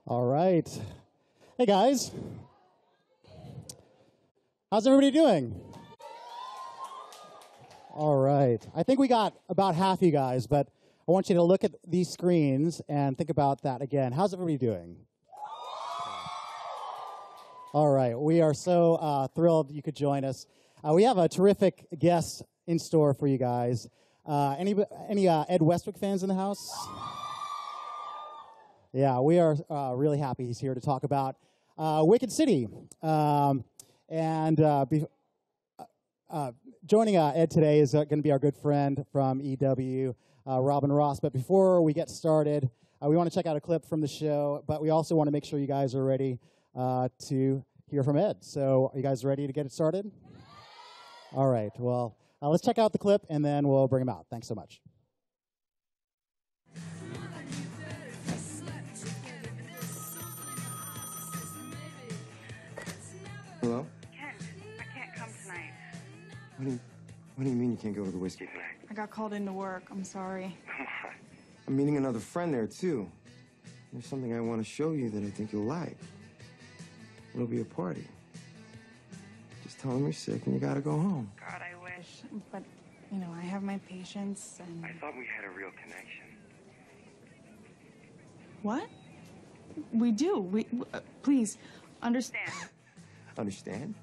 All right. Hey, guys. How's everybody doing? All right. I think we got about half you guys, but I want you to look at these screens and think about that again. How's everybody doing? All right. We are so thrilled you could join us. We have a terrific guest in store for you guys. Any Ed Westwick fans in the house? Yeah, we are really happy he's here to talk about Wicked City. Joining Ed today is going to be our good friend from EW, Robin Ross. But before we get started, we want to check out a clip from the show, but we also want to make sure you guys are ready to hear from Ed. So are you guys ready to get it started? All right, well, let's check out the clip, and then we'll bring him out. Thanks so much. Hello? Kent, I can't come tonight. What do you mean you can't go to the whiskey night? I got called into work. I'm sorry. I'm meeting another friend there, too. There's something I want to show you that I think you'll like. It'll be a party. Just tell them you're sick and you gotta go home. God, I wish. But, you know, I have my patients and... I thought we had a real connection. What? We do. Please, understand. Understand?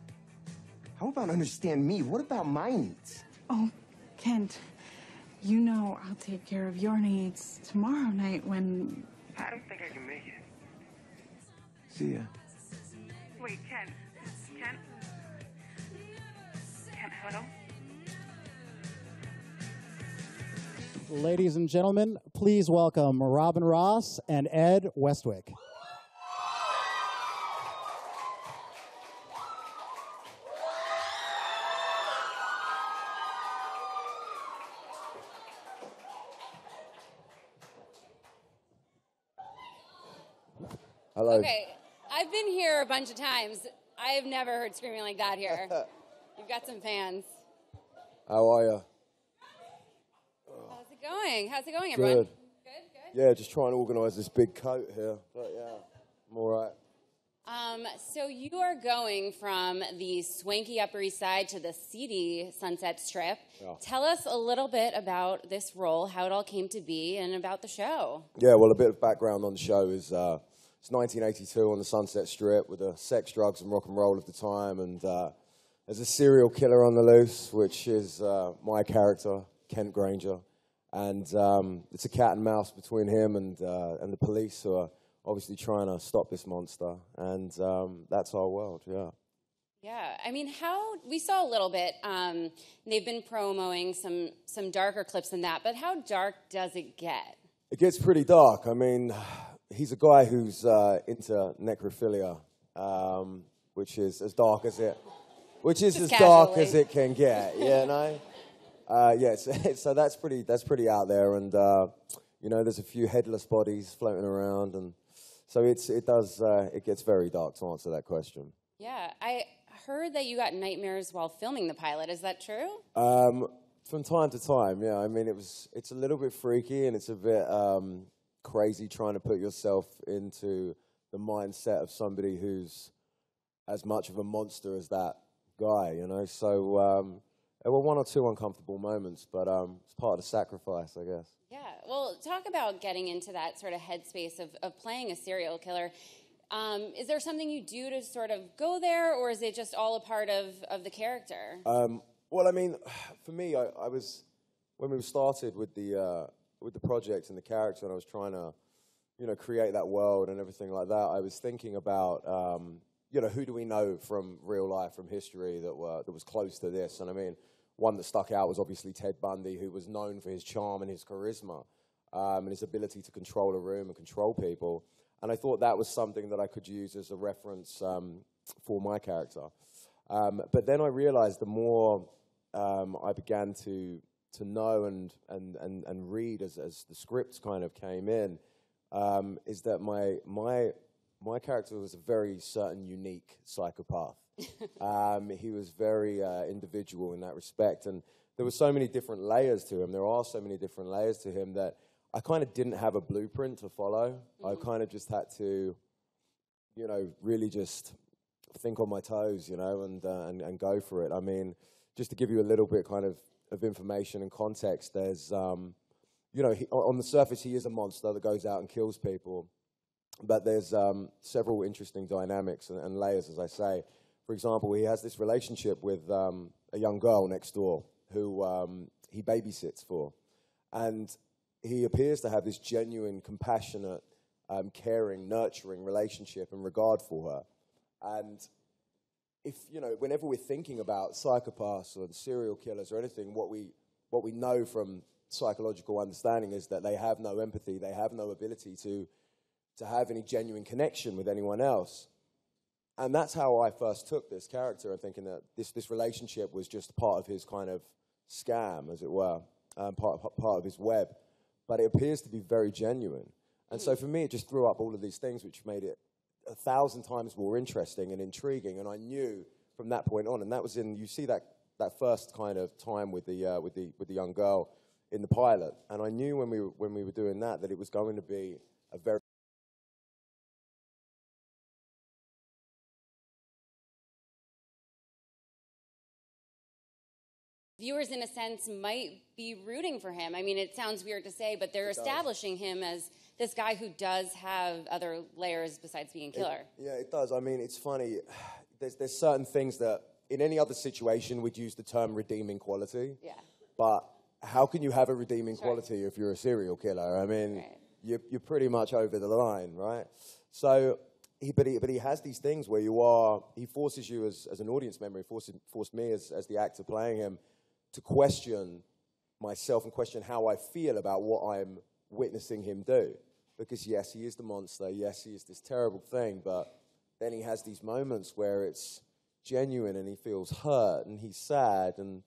How about understand me? What about my needs? Oh, Kent, you know I'll take care of your needs tomorrow night when... I don't think I can make it. See ya. Wait, Kent. Kent, hello? Ladies and gentlemen, please welcome Robin Ross and Ed Westwick. Hello. Okay, I've been here a bunch of times. I have never heard screaming like that here. You've got some fans. How are you? How's it going? How's it going, everyone? Good. Yeah, just trying to organise this big coat here. But yeah, I'm all right. So you are going from the swanky Upper East Side to the seedy Sunset Strip. Yeah. Tell us a little bit about this role, how it all came to be, and about the show. Yeah, well, a bit of background on the show is it's 1982 on the Sunset Strip with the sex, drugs, and rock and roll of the time. And there's a serial killer on the loose, which is my character, Kent Granger. And it's a cat and mouse between him and the police who are obviously trying to stop this monster. And that's our world, yeah. Yeah, I mean, we saw a little bit. They've been promoting some darker clips than that, but how dark does it get? It gets pretty dark. I mean, he's a guy who's into necrophilia, which is as dark as it, dark as it can get. Yeah, no. Yeah, so that's pretty out there, and you know, there's a few headless bodies floating around, and so it gets very dark to answer that question. Yeah, I heard that you got nightmares while filming the pilot. Is that true? From time to time, yeah. I mean, it's a little bit freaky, and it's a bit crazy trying to put yourself into the mindset of somebody who's as much of a monster as that guy, you know. So there were one or two uncomfortable moments, but it's part of the sacrifice, I guess. Yeah, well, talk about getting into that sort of headspace of playing a serial killer. Is there something you do to sort of go there, or is it just all a part of the character? Well, I mean, for me, I was, when we started with the project and the character, and I was trying to, you know, create that world and everything like that, I was thinking about, you know, who do we know from real life, from history that was close to this? And I mean, one that stuck out was obviously Ted Bundy, who was known for his charm and his charisma, and his ability to control a room and control people. And I thought that was something that I could use as a reference for my character. But then I realized the more I began to know and read as the scripts kind of came in, is that my character was a very certain unique psychopath. He was very individual in that respect, and there were so many different layers to him. There are so many different layers to him that I kind of didn't have a blueprint to follow. I kind of just had to you know, really just think on my toes, you know, and go for it. I mean, just to give you a little bit kind of information and context, there's, you know, on the surface, he is a monster that goes out and kills people. But there's several interesting dynamics and layers, as I say. For example, he has this relationship with a young girl next door who he babysits for. And he appears to have this genuine, compassionate, caring, nurturing relationship and regard for her. And if, you know, whenever we're thinking about psychopaths or serial killers or anything, what we know from psychological understanding is that they have no empathy, they have no ability to have any genuine connection with anyone else. And that's how I first took this character, thinking that this relationship was just part of his kind of scam, as it were, part of his web. But it appears to be very genuine. And so for me, it just threw up all of these things which made it 1,000 times more interesting and intriguing. And I knew from that point on, and that was in, you see that first kind of time with the young girl in the pilot. And I knew when we were doing that it was going to be a very viewers, in a sense, might be rooting for him. I mean, it sounds weird to say, but they're establishing him as this guy who does have other layers besides being a killer. Yeah, it does. I mean, it's funny. There's certain things that in any other situation we'd use the term redeeming quality. Yeah. But how can you have a redeeming quality if you're a serial killer? I mean, you're pretty much over the line, right? So, but he has these things where he forces you as an audience member, he forced me as the actor playing him to question myself and question how I feel about what I'm witnessing him do. Because yes, he is the monster, yes, he is this terrible thing, but then he has these moments where it's genuine and he feels hurt and he's sad and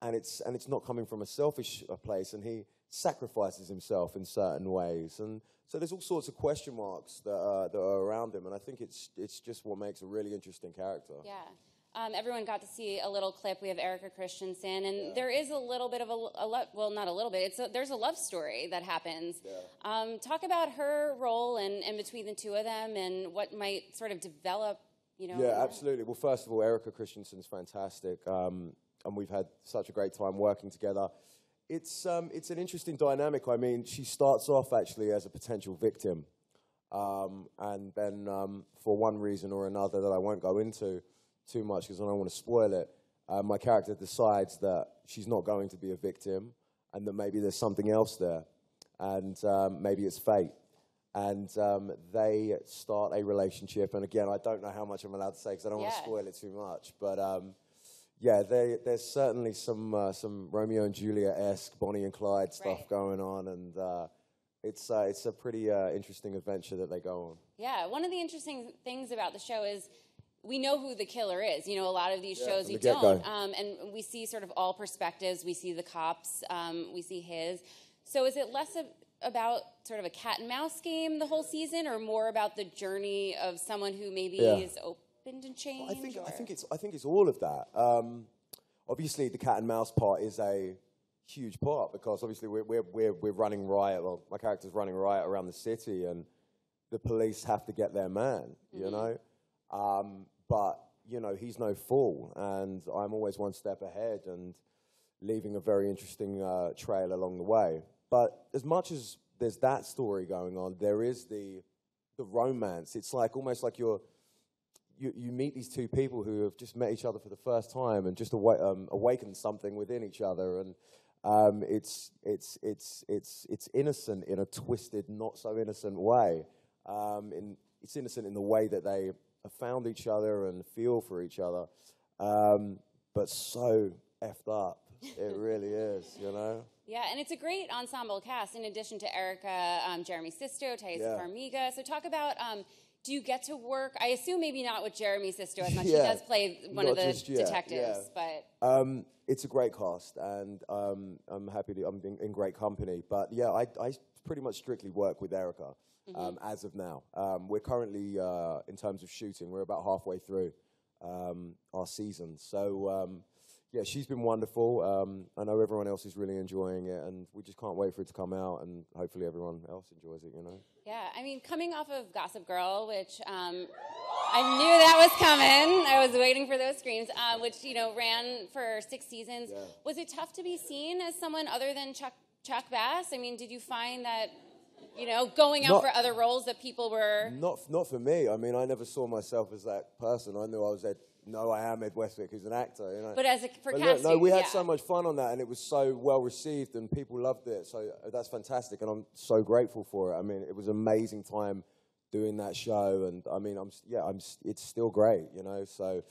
it's not coming from a selfish place, and he sacrifices himself in certain ways. And so there's all sorts of question marks that are around him, and I think it's just what makes a really interesting character. Yeah. Everyone got to see a little clip. We have Erica Christensen, and there is a little bit of well, not a little bit. There's a love story that happens. Yeah. Talk about her role and between the two of them, and what might sort of develop. You know. Yeah, absolutely. Well, first of all, Erica Christensen's fantastic, and we've had such a great time working together. It's an interesting dynamic. I mean, she starts off actually as a potential victim, and then for one reason or another that I won't go into too much because I don't want to spoil it, my character decides that she's not going to be a victim and that maybe there's something else there, and maybe it's fate. And they start a relationship, and again, I don't know how much I'm allowed to say because I don't want to spoil it too much, but yeah, there's certainly some Romeo and Juliet-esque Bonnie and Clyde stuff going on, and it's a pretty interesting adventure that they go on. Yeah, one of the interesting things about the show is we know who the killer is. You know, a lot of these shows you don't. And we see sort of all perspectives. We see the cops. We see his. So is it less about sort of a cat and mouse game the whole season, or more about the journey of someone who maybe is open to change? Well, I think it's all of that. Obviously, the cat and mouse part is a huge part because obviously we're running riot. Well, my character's running riot around the city, and the police have to get their man. You know. But, you know, he's no fool, and I'm always one step ahead and leaving a very interesting trail along the way. But as much as there's that story going on, there is the romance. It's like almost like you meet these two people who have just met each other for the first time and just awakened something within each other, and it's innocent in a twisted, not so innocent way. It's innocent in the way that they have found each other and feel for each other, but so effed up. It really is, you know? Yeah, and it's a great ensemble cast. In addition to Erica, Jeremy Sisto, Taissa Farmiga. So talk about, do you get to work, I assume maybe not with Jeremy Sisto as much. He does play one of the detectives, but... it's a great cast, and I'm happy I'm in great company. But yeah, I pretty much strictly work with Erica. As of now. We're currently, in terms of shooting, we're about halfway through our season. So, yeah, she's been wonderful. I know everyone else is really enjoying it, and we just can't wait for it to come out, and hopefully everyone else enjoys it, you know? Yeah, I mean, coming off of Gossip Girl, which I knew that was coming. I was waiting for those screams, which, you know, ran for 6 seasons. Yeah. Was it tough to be seen as someone other than Chuck Bass? I mean, did you find that, you know, going out for other roles that people were... Not for me. I mean, I never saw myself as that person. I knew I was I am Ed Westwick, who's an actor, you know. But for casting, no, we had so much fun on that, and it was so well received, and people loved it. So that's fantastic, and I'm so grateful for it. I mean, it was an amazing time doing that show, and I mean, it's still great, you know. So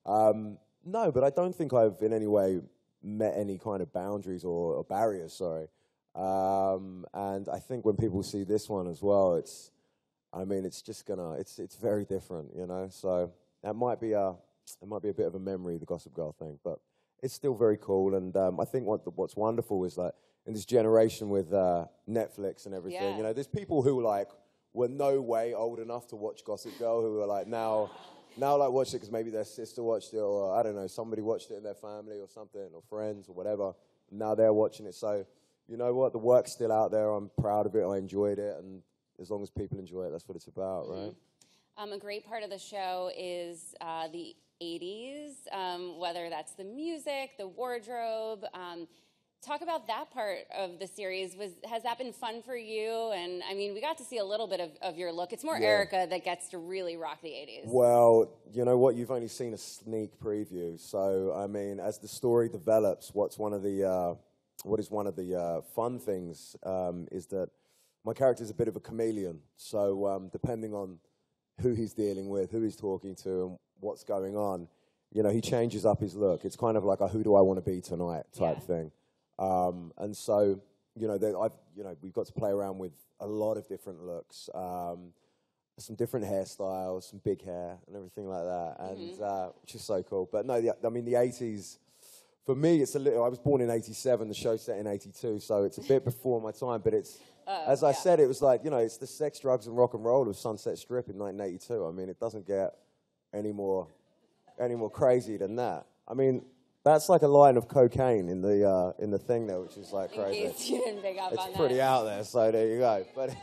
no, but I don't think I've in any way met any kind of boundaries or barriers. Sorry, and I think when people see this one as well, it's just it's very different, you know. So that might be a bit of a memory, the Gossip Girl thing, but it's still very cool. And I think what's wonderful is that in this generation with Netflix and everything, you know, there's people who like were no way old enough to watch Gossip Girl who are like now like watch it because maybe their sister watched it, or I don't know, somebody watched it in their family or something, or friends or whatever. Now they're watching it. So you know what, the work's still out there. I'm proud of it. I enjoyed it, and as long as people enjoy it, that's what it's about, right? A great part of the show is the 80s, whether that's the music, the wardrobe. Talk about that part of the series. Has that been fun for you? And, I mean, we got to see a little bit of your look. It's more Erica that gets to really rock the 80s. Well, you know what? You've only seen a sneak preview. So, I mean, as the story develops, what is one of the fun things is that my character is a bit of a chameleon. So, depending on who he's dealing with, who he's talking to, and what's going on, you know, he changes up his look. It's kind of like a who do I want to be tonight type thing. And so, you know, we've got to play around with a lot of different looks, some different hairstyles, some big hair and everything like that, and which is so cool. But no, I mean, the 80s, for me, it's a little, I was born in 87, the show's set in 82, so it's a bit before my time, but it's, as I said, it was like, you know, it's the sex, drugs, and rock and roll of Sunset Strip in 1982. I mean, it doesn't get any more crazy than that. I mean, that's like a line of cocaine in the thing there, which is like crazy. In case you didn't pick up on that. It's pretty out there, so there you go. But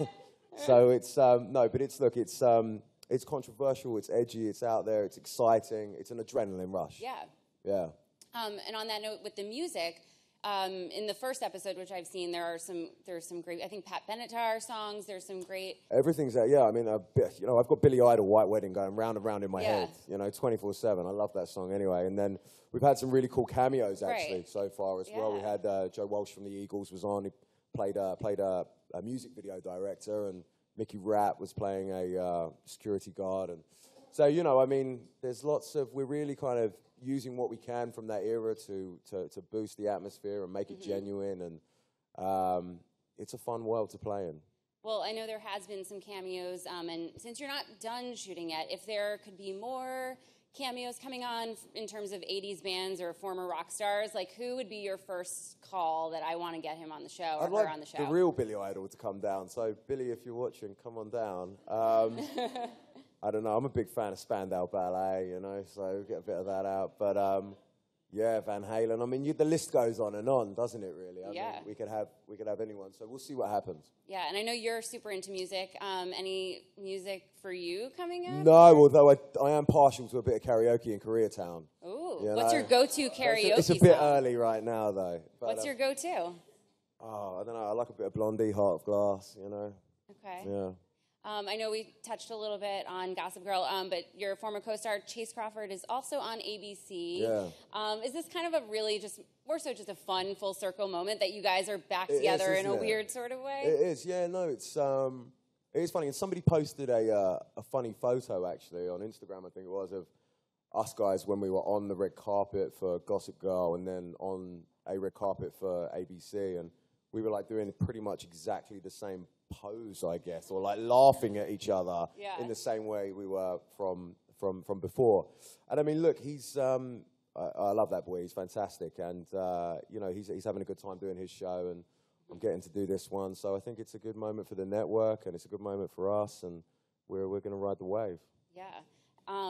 so it's it's controversial, it's edgy, it's out there, it's exciting, it's an adrenaline rush. Yeah. Yeah. And on that note, with the music, in the first episode, which I've seen, there's some great, I think, Pat Benatar songs. There's some great. Everything's out. Yeah, I mean, you know, I've got Billy Idol, White Wedding going round and round in my head. You know, 24/7. I love that song anyway. And then we've had some really cool cameos actually so far as well. We had Joe Walsh from the Eagles was on. He played a music video director, and Mickey Rapp was playing a security guard. And so, you know, I mean, there's lots of. We're really kind of using what we can from that era to boost the atmosphere and make it genuine, and it's a fun world to play in. Well, I know there has been some cameos, and since you're not done shooting yet, if there could be more cameos coming on in terms of 80s bands or former rock stars, like who would be your first call that I want to get him on the show or I'd like her on the show? The real Billy Idol to come down. So, Billy, if you're watching, come on down. I don't know. I'm a big fan of Spandau Ballet, you know, so get a bit of that out. But yeah, Van Halen. I mean, the list goes on, doesn't it? Really. I mean, we could have anyone. So we'll see what happens. Yeah, and I know you're super into music. Any music for you coming up? No, although I am partial to a bit of karaoke in Koreatown. Ooh, what's your go-to karaoke? It's a bit early right now, though. But, what's your go-to? Oh, I don't know. I like a bit of Blondie, Heart of Glass. You know. Okay. Yeah. I know we touched a little bit on Gossip Girl, but your former co-star Chase Crawford is also on ABC. Yeah. Is this kind of a really just a fun full circle moment that you guys are back together in a weird sort of way? It is. Yeah. No, it is funny. And somebody posted a funny photo actually on Instagram, I think it was, of us guys when we were on the red carpet for Gossip Girl and then on a red carpet for ABC, and we were like doing pretty much exactly the same pose, I guess, or like laughing at each other in the same way we were from before. And I mean, look, he's I love that boy. He's fantastic, and you know, he's having a good time doing his show, and I'm getting to do this one. So I think it's a good moment for the network, and it's a good moment for us, and we're going to ride the wave. Yeah.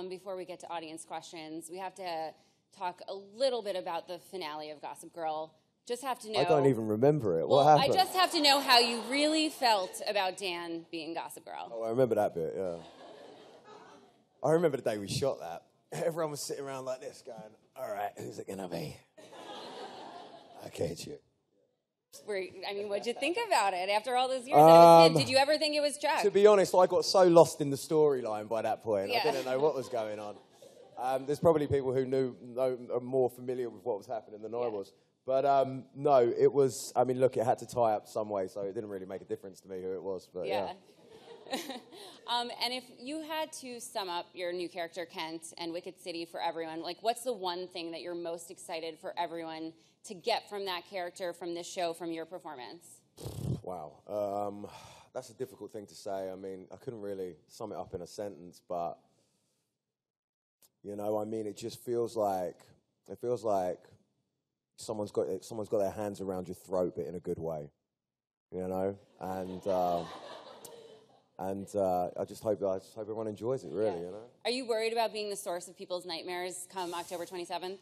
Before we get to audience questions, we have to talk a little bit about the finale of Gossip Girl. Just have to know. I don't even remember it. Well, what happened? I just have to know how you really felt about Dan being Gossip Girl. Oh, I remember that bit, yeah. I remember the day we shot that. Everyone was sitting around like this going, all right, who's it going to be? Okay, it's you. What'd you think about it after all those years? That it was him? Did you ever think it was Chuck? To be honest, I got so lost in the storyline by that point. Yeah. I didn't know what was going on. There's probably people who are more familiar with what was happening than I was. But no, it was, look, it had to tie up some way, so it didn't really make a difference to me who it was. But yeah. And if you had to sum up your new character, Kent, and Wicked City for everyone, what's the one thing that you're most excited for everyone to get from that character, from this show, from your performance? Wow. That's a difficult thing to say. I couldn't really sum it up in a sentence, but, it just feels like someone's got their hands around your throat, but in a good way, and I just hope everyone enjoys it, really, Are you worried about being the source of people's nightmares come October 27th?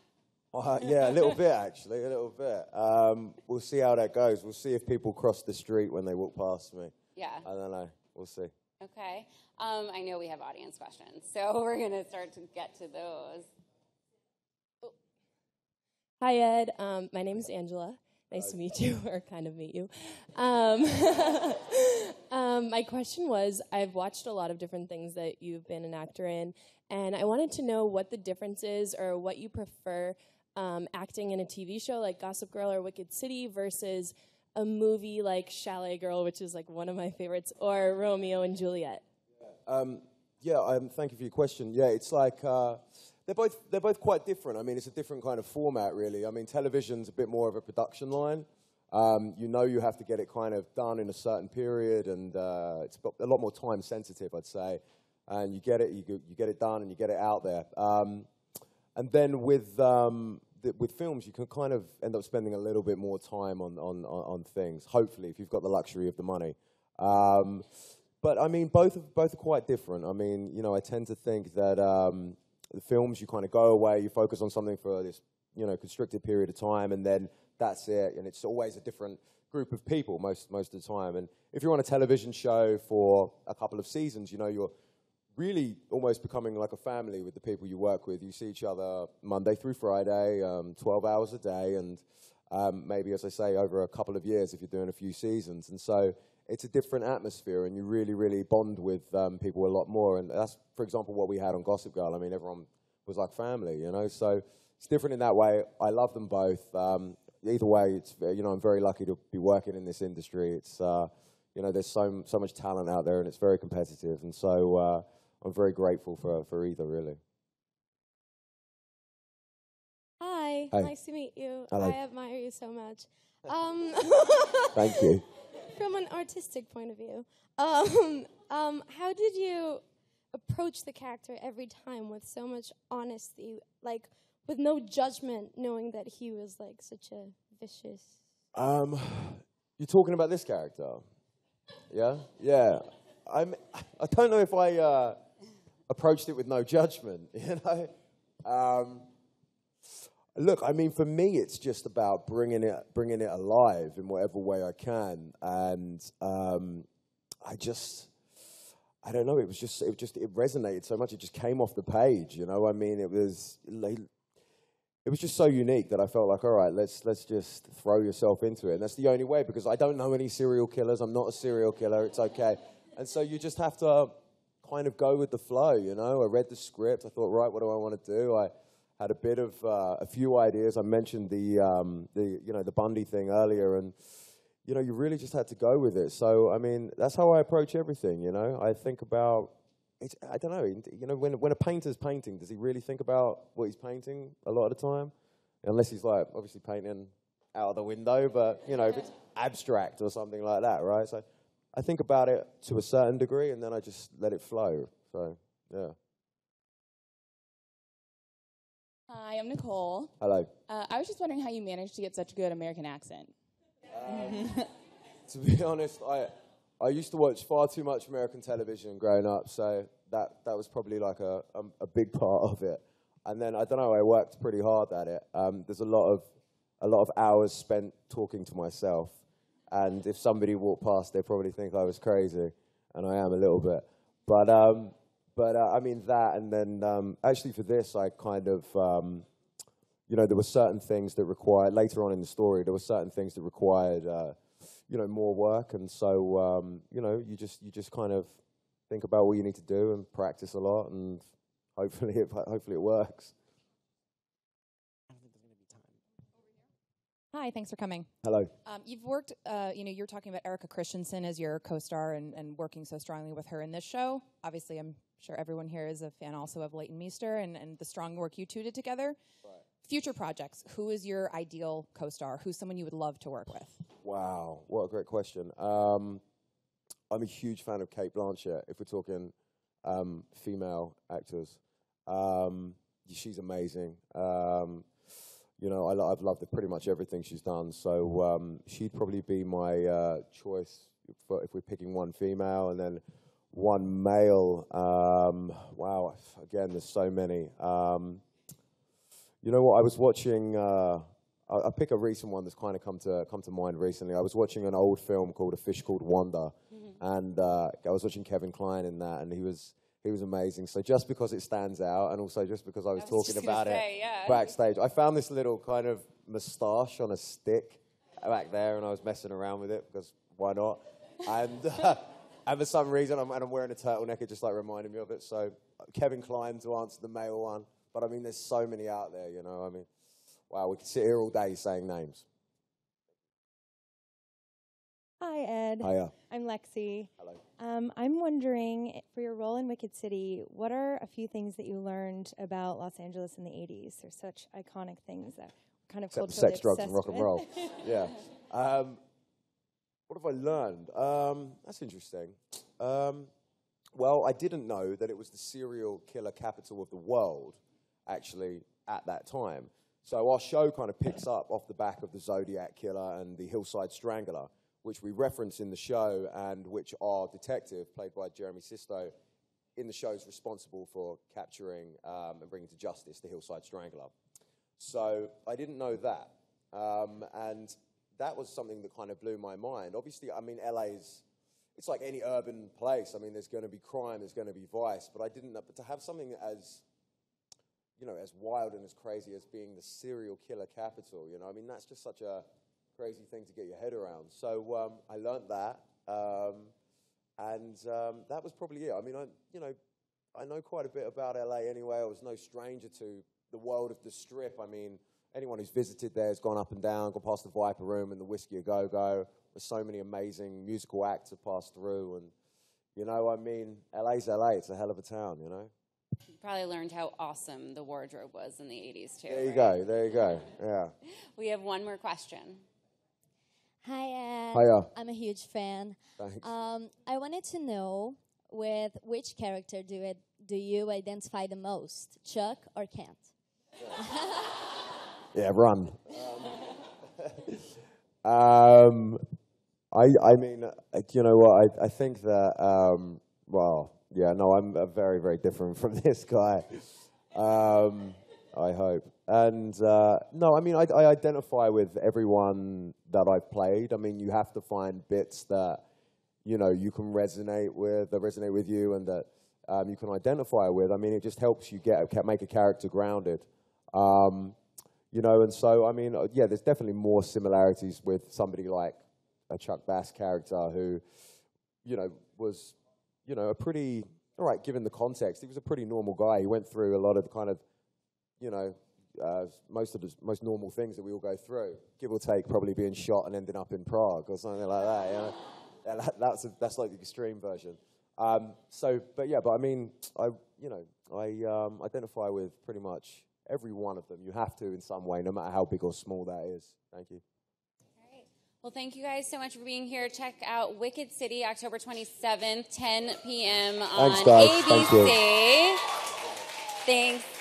Yeah, a little bit, actually, a little bit. We'll see how that goes. We'll see if people cross the street when they walk past me. Yeah. I don't know. We'll see. Okay. I know we have audience questions, so we're going to start to get to those. Oh. Hi, Ed. My name is Angela. Nice to meet you, or kind of meet you. My question was, I've watched a lot of different things that you've been an actor in, and I wanted to know what the difference is or what you prefer acting in a TV show like Gossip Girl or Wicked City versus a movie like Chalet Girl, which is one of my favorites, or Romeo and Juliet. Thank you for your question. Yeah, it's they're both quite different. It's a different kind of format, really. Television's a bit more of a production line. You have to get it kind of done in a certain period, and it's a lot more time sensitive, I'd say. And you get it done, and you get it out there. And then with films, you can kind of end up spending a little bit more time on things. Hopefully, if you've got the luxury of the money. But both are quite different. I tend to think that the films, you kind of go away, you focus on something for this, constricted period of time, and then that's it. And it's always a different group of people most of the time. And if you're on a television show for a couple of seasons, you're really almost becoming like a family with the people you work with. You see each other Monday through Friday, 12 hours a day, and maybe, as I say, over a couple of years if you're doing a few seasons. And so it's a different atmosphere, and you really, really bond with people a lot more. And that's, for example, what we had on Gossip Girl. everyone was like family, So it's different in that way. I love them both. Either way, it's I'm very lucky to be working in this industry. It's there's so much talent out there, and it's very competitive. And so I'm very grateful for either, really. Hi. Nice to meet you. Hello. I admire you so much. Thank you. From an artistic point of view, how did you approach the character every time with so much honesty, with no judgment, knowing that he was such a vicious? You're talking about this character, yeah? Yeah. I don't know if I approached it with no judgment. Look, for me, it's just about bringing it alive in whatever way I can, and I don't know. It resonated so much. It just came off the page. It was just so unique that I felt like, all right, let's just throw yourself into it. And that's the only way, because I don't know any serial killers. I'm not a serial killer. It's okay. And so you just have to kind of go with the flow. I read the script. I thought, right, what do I want to do? I had a few ideas. I mentioned the Bundy thing earlier, and you really just had to go with it. So that's how I approach everything. I think about it. I don't know. When a painter's painting, does he really think about what he's painting a lot of the time? Unless he's obviously painting out of the window, but if it's abstract or something like that, right? So I think about it to a certain degree, and then I just let it flow. So yeah. Hi, I'm Nicole. Hello. I was just wondering how you managed to get such a good American accent. To be honest, I used to watch far too much American television growing up, so that was probably a big part of it. And then, I don't know, I worked pretty hard at it. There's a lot of hours spent talking to myself. And if somebody walked past, they'd probably think I was crazy. And I am a little bit. But I mean, that, and then actually for this, I kind of, there were certain things that required, later on in the story, there were certain things that required, more work. And so, you just kind of think about what you need to do and practice a lot, and hopefully it works. I don't think there's going to be time. Hi, thanks for coming. Hello. You've worked, you're talking about Erica Christensen as your co-star and working so strongly with her in this show. Obviously, I'm sure everyone here is a fan also of Leighton Meester and the strong work you two did together. Right. Future projects, who is your ideal co-star? Who's someone you would love to work with? Wow, what a great question. I'm a huge fan of Cate Blanchett, if we're talking female actors. She's amazing. I've loved pretty much everything she's done. So she'd probably be my choice if we're picking one female, and then one male. Wow, again, there's so many. You know what? I was watching. I'll pick a recent one that's kind of come to mind recently. I was watching an old film called A Fish Called Wanda, and I was watching Kevin Kline in that, and he was amazing. So just because it stands out, and also just because I was talking about it backstage, I found this little kind of moustache on a stick back there, and I was messing around with it because why not? And for some reason, I'm wearing a turtleneck. It just reminded me of it. So Kevin Kline to answer the male one, but I mean, there's so many out there. I mean. Wow, we could sit here all day saying names. Hi, Ed. Hiya. I'm Lexi. Hello. I'm wondering, for your role in Wicked City, what are a few things that you learned about Los Angeles in the 80s? They're such iconic things that kind of culturally sex, drugs, and rock and roll. Yeah. What have I learned? That's interesting. Well, I didn't know that it was the serial killer capital of the world, actually, at that time. So our show kind of picks up off the back of the Zodiac Killer and the Hillside Strangler, which we reference in the show, and which our detective, played by Jeremy Sisto, in the show is responsible for capturing and bringing to justice the Hillside Strangler. So I didn't know that. And that was something that kind of blew my mind. Obviously, I mean, it's like any urban place. I mean, there's going to be crime, there's going to be vice, but I didn't know, but to have something as wild and as crazy as being the serial killer capital, I mean, that's just such a crazy thing to get your head around. So I learned that, and that was probably it. I mean, I know quite a bit about LA anyway. I was no stranger to the world of the Strip. I mean, anyone who's visited there has gone up and down, gone past the Viper Room and the Whiskey A Go Go, where so many amazing musical acts have passed through. And, I mean, LA's LA. It's a hell of a town, You probably learned how awesome the wardrobe was in the 80s, too. There you go, yeah. We have one more question. Hi, Ed. Hiya. I'm a huge fan. Thanks. I wanted to know, with which character do you identify the most, Chuck or Kent? Yeah, run. I mean, you know what, I think that, I'm very, very different from this guy. I hope. And, no, I mean, I identify with everyone that I've played. I mean, you have to find bits that, you can resonate with you, and that you can identify with. I mean, it just helps you make a character grounded. And so, I mean, there's definitely more similarities with somebody like a Chuck Bass character who, was, a pretty, all right, given the context, he was a pretty normal guy. He went through a lot of the kind of, most normal things that we all go through, give or take probably being shot and ending up in Prague or something like that. That's like the extreme version. But I mean, I identify with pretty much every one of them. You have to in some way, no matter how big or small that is. Thank you. All right. Well, thank you guys so much for being here. Check out Wicked City, October 27th, 10 p.m. on Thanks, guys. ABC. Thank you. Thanks.